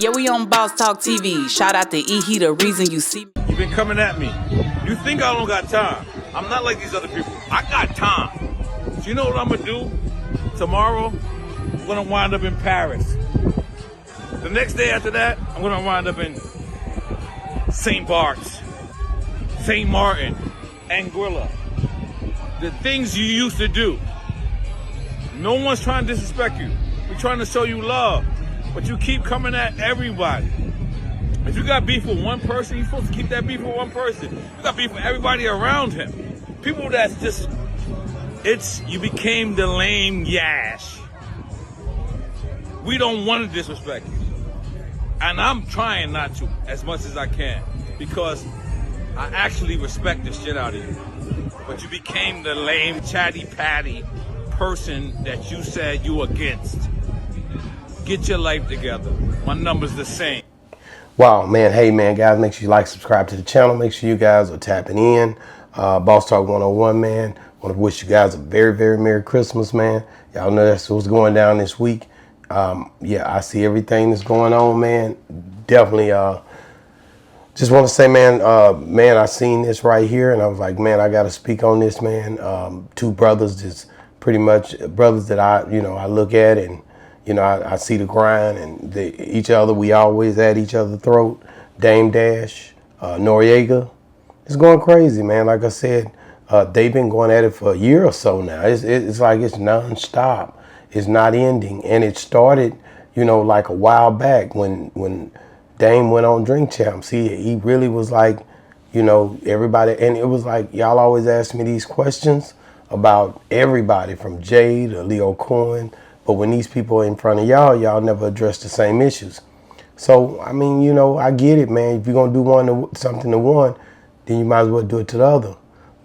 Yeah, we on Boss Talk TV. Shout out to E. He the reason you see me. You've been coming at me. You think I don't got time. I'm not like these other people. I got time. So you know what I'm going to do? Tomorrow, I'm going to wind up in Paris. The next day after that, I'm going to wind up in St. Bart's, St. Martin, Anguilla. The things you used to do. No one's trying to disrespect you. We're trying to show you love. But you keep coming at everybody. If you got beef with one person, you're supposed to keep that beef with one person. You got beef with everybody around him. People that's just, you became the lame yash. We don't want to disrespect you. And I'm trying not to as much as I can because I actually respect the shit out of you. But you became the lame chatty patty person that you said you against. Get your life together. My number's the same. Wow, man. Hey, man, guys, make sure you like, subscribe to the channel. Make sure you guys are tapping in. Boss Talk 101, man. Want to wish you guys a very, very Merry Christmas, man. Y'all know that's what's going down this week. Yeah, I see everything that's going on, man. Definitely just want to say, man, I seen this right here, and I was like, man, I got to speak on this, man. Two brothers, just pretty much brothers that I look at, and I see the grind and each other. We always at each other's throat. Dame Dash, Noriega, it's going crazy, man. Like I said, they've been going at it for a year or so now. It's like it's nonstop. It's not ending, and it started, like a while back when Dame went on Drink Champs. He really was like, everybody, and it was like y'all always ask me these questions about everybody from Jay to Leo Cohen. But when these people are in front of y'all never address the same issues. So, I mean, I get it, man. If you're going to do something to one, then you might as well do it to the other.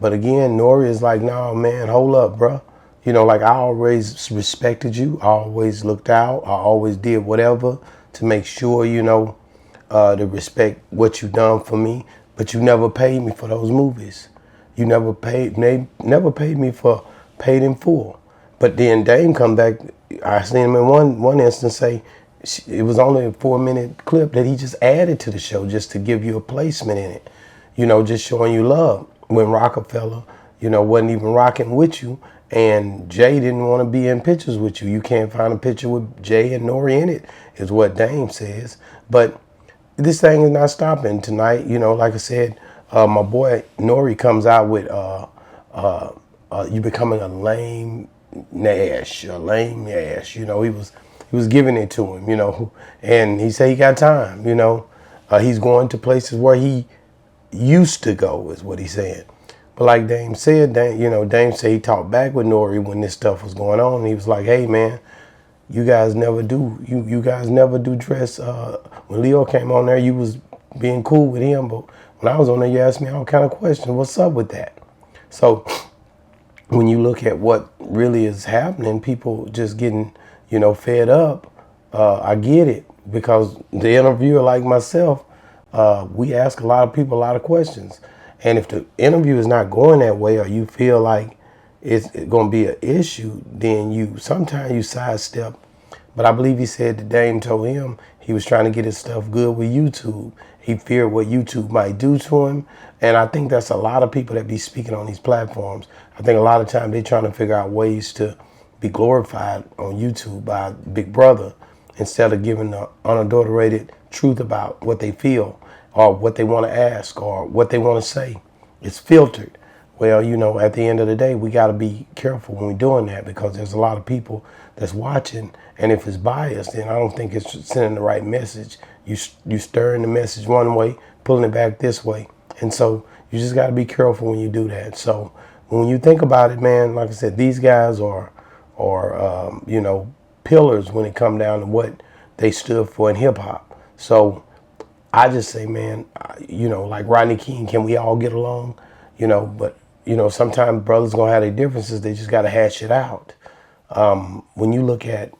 But again, Nore is like, no, man, hold up, bro. Like I always respected you. I always looked out. I always did whatever to make sure, to respect what you done for me. But you never paid me for those movies. You never paid me for Paid in Full. But then Dame come back. I seen him in one instance say it was only a 4-minute clip that he just added to the show just to give you a placement in it, just showing you love. When Rockefeller, wasn't even rocking with you, and Jay didn't want to be in pictures with you. You can't find a picture with Jay and N.O.R.E. in it, is what Dame says. But this thing is not stopping tonight. Like I said, my boy N.O.R.E. comes out with you becoming a lame Nash, a lame Nash. He was giving it to him, and he said he got time, he's going to places where he used to go, is what he said. But like Dame said, Dame said he talked back with Nore when this stuff was going on, and he was like, hey man, you guys never do dress. When Leo came on there, you was being cool with him, but when I was on there, you asked me all kind of questions. What's up with that? So when you look at what really is happening, people just getting, fed up. I get it, because the interviewer like myself, we ask a lot of people a lot of questions. And if the interview is not going that way, or you feel like it's going to be an issue, then sometimes you sidestep. But I believe he said that Dame told him he was trying to get his stuff good with YouTube. He feared what YouTube might do to him. And I think that's a lot of people that be speaking on these platforms. I think a lot of times they're trying to figure out ways to be glorified on YouTube by Big Brother instead of giving the unadulterated truth about what they feel or what they want to ask or what they want to say. It's filtered. Well, at the end of the day, we got to be careful when we're doing that, because there's a lot of people that's watching. And if it's biased, then I don't think it's sending the right message. You stirring the message one way, pulling it back this way. And so you just got to be careful when you do that. So when you think about it, man, like I said, these guys are pillars when it come down to what they stood for in hip hop. So I just say, man, like Rodney King, can we all get along? But sometimes brothers gonna have their differences. They just gotta hash it out. When you look at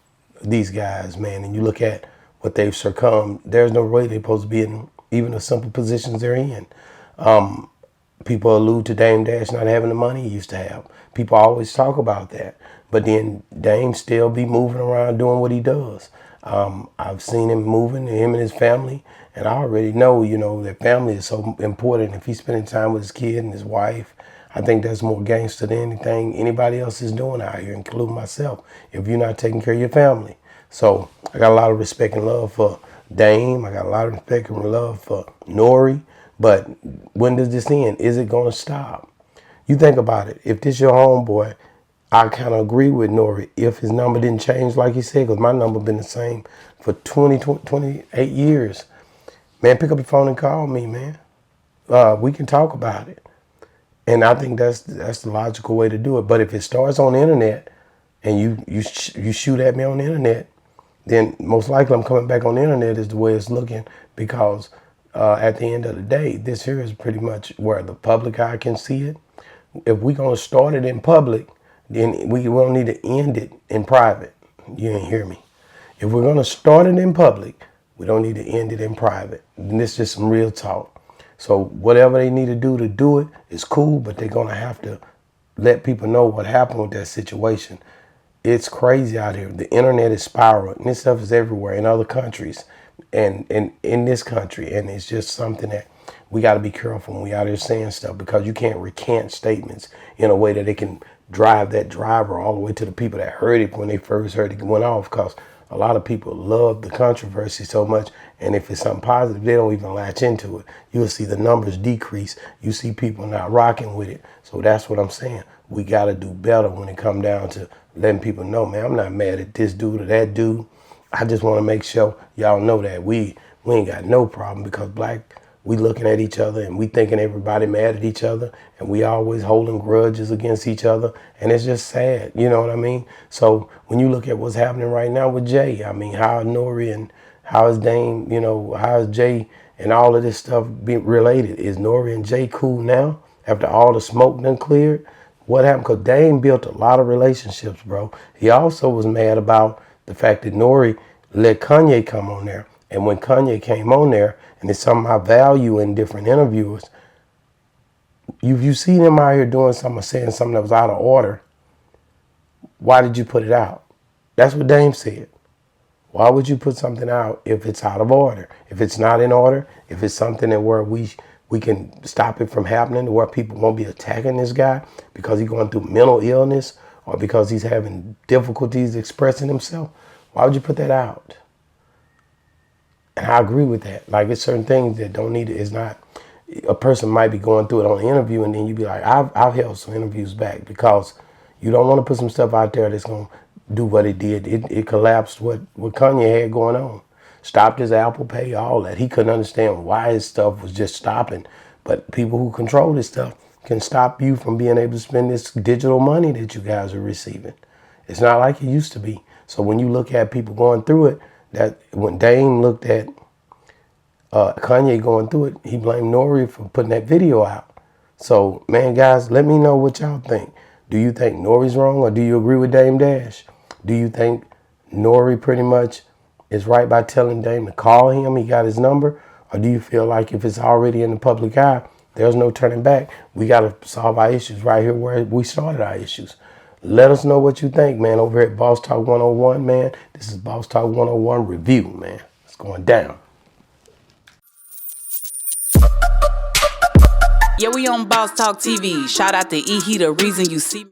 these guys, man, and you look at what they've succumbed, there's no way they're supposed to be in even the simple positions they're in. People allude to Dame Dash not having the money he used to have. People always talk about that. But then Dame still be moving around doing what he does. I've seen him moving, him and his family, and I already know, you know, that family is so important. If he's spending time with his kid and his wife, I think that's more gangster than anything anybody else is doing out here, including myself, if you're not taking care of your family. So I got a lot of respect and love for Dame. I got a lot of respect and love for N.O.R.E. But when does this end? Is it going to stop? You think about it. If this your homeboy, I kind of agree with Nore. If his number didn't change, like he said, because my number been the same for 28 years. Man, pick up the phone and call me, man. We can talk about it. And I think that's the logical way to do it. But if it starts on the internet and you shoot at me on the internet, then most likely I'm coming back on the internet is the way it's looking, because at the end of the day, this here is pretty much where the public eye can see it. If we're going to start it in public, then we don't need to end it in private. You didn't hear me. If we're going to start it in public, we don't need to end it in private. And this is just some real talk. So whatever they need to do it is cool, but they're going to have to let people know what happened with that situation. It's crazy out here. The internet is spiraling. This stuff is everywhere in other countries and in this country. And it's just something that we got to be careful when we out here saying stuff, because you can't recant statements in a way that they can drive that driver all the way to the people that heard it when they first heard it went off, because a lot of people love the controversy so much, and if it's something positive, they don't even latch into it. You'll see the numbers decrease. You see people not rocking with it. So that's what I'm saying. We got to do better when it come down to letting people know, man, I'm not mad at this dude or that dude. I just want to make sure y'all know that we ain't got no problem, because we looking at each other and we thinking everybody mad at each other, and we always holding grudges against each other, and it's just sad, you know what I mean? So when you look at what's happening right now with Jay, I mean, how N.O.R.E. and how is Dame, you know, how is Jay and all of this stuff being related? Is N.O.R.E. and Jay cool now after all the smoke done cleared? What happened? Because Dame built a lot of relationships, bro. He also was mad about the fact that N.O.R.E. let Kanye come on there. And when Kanye came on there, and it's something I value in different interviewers, you see them out here doing something or saying something that was out of order, why did you put it out? That's what Dame said. Why would you put something out if it's out of order? If it's not in order, if it's something that where we can stop it from happening, where people won't be attacking this guy because he's going through mental illness or because he's having difficulties expressing himself, why would you put that out? And I agree with that. Like, it's certain things that don't need it. It's not, a person might be going through it on the interview, and then you be like, I've held some interviews back, because you don't want to put some stuff out there that's going to do what it did. It collapsed what Kanye had going on. Stopped his Apple Pay, all that. He couldn't understand why his stuff was just stopping. But people who control this stuff can stop you from being able to spend this digital money that you guys are receiving. It's not like it used to be. So when you look at people going through it, that when Dame looked at Kanye going through it, he blamed Nore for putting that video out. So, man, guys, let me know what y'all think. Do you think Nore's wrong, or do you agree with Dame Dash? Do you think N.O.R.E. pretty much is right by telling Dame to call him? He got his number. Or do you feel like if it's already in the public eye, there's no turning back? We got to solve our issues right here where we started our issues. Let us know what you think, man, over here at Boss Talk 101, man. This is Boss Talk 101 review, man. It's going down. Yeah, we on Boss Talk TV. Shout out to E. He the reason you see me.